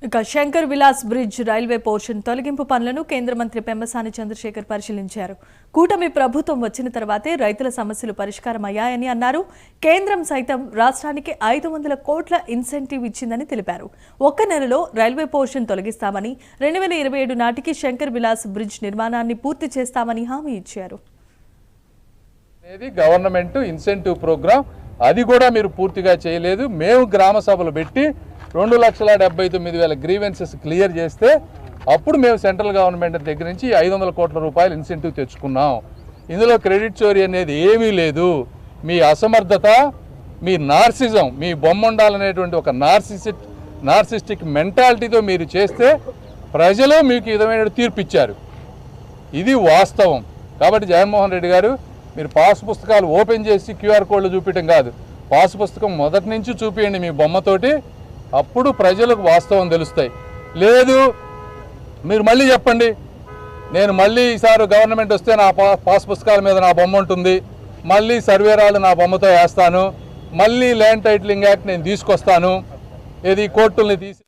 ఇక Shankar Vilas bridge railway portion తొలగింపు పనులను కేంద్ర మంత్రి పెమ్మసాని చంద్రశేఖర్ పరిశీలించారు. కూటమి ప్రభుత్వం వచ్చిన తర్వాతే రైతుల సమస్యలు పరిష్కారమయ్యాయని అన్నారు. కేంద్రం సైతం రాష్ట్రానికి 500 కోట్ల ఇన్సెంటివ్ ఇచ్చిందని తెలిపారు. ఒక్క నెలలో రైల్వే పోర్షన్ తొలగిస్తామని, 2027 నాటికి శంకర్ విలాస్ బ్రిడ్జ్ నిర్మాణాన్ని పూర్తి చేస్తామని హామీ ఇచ్చారు. గవర్నమెంట్ ఇన్సెంటివ్ ప్రోగ్రామ్ అది కూడా మీరు పూర్తిగా చేయలేదు. మేము గ్రామ సభలు పెట్టి 2,79,000 గ్రీవెన్సెస్ క్లియర్ చేస్తే అప్పుడు మేము సెంట్రల్ గవర్నమెంట్ దగ్గర నుంచి 500 కోట్ల రూపాయలు ఇన్సెంటివ్ తెచ్చుకున్నాం. ఇందులో క్రెడిట్ చోరీ అనేది ఏమీ లేదు. మీ అసమర్థత, మీ నార్సిజం, మీ బొమ్మ ఉండాలనేటువంటి ఒక నార్సిస్టిక్ మెంటాలిటీతో మీరు చేస్తే ప్రజలు మీకు విధమైన తీర్పు ఇచ్చారు. ఇది వాస్తవం. కాబట్టి జగన్మోహన్ రెడ్డి గారు, మీరు పాస్ పుస్తకాలు ఓపెన్ చేసి క్యూఆర్ కోడ్లు చూపించడం కాదు, పాస్ పుస్తకం మొదటి నుంచి చూపించండి మీ బొమ్మతోటి. అప్పుడు ప్రజలకు వాస్తవం తెలుస్తాయి. లేదు మీరు మళ్ళీ చెప్పండి, నేను మళ్ళీ ఈసారి గవర్నమెంట్ వస్తే నా పాస్ పుస్తకాల మీద నా బొమ్మ ఉంటుంది, మళ్ళీ సర్వేరాలు నా బొమ్మతో వేస్తాను, మళ్ళీ ల్యాండ్ టైటిలింగ్ యాక్ట్ నేను తీసుకొస్తాను, ఇది కోర్టుల్ని తీసి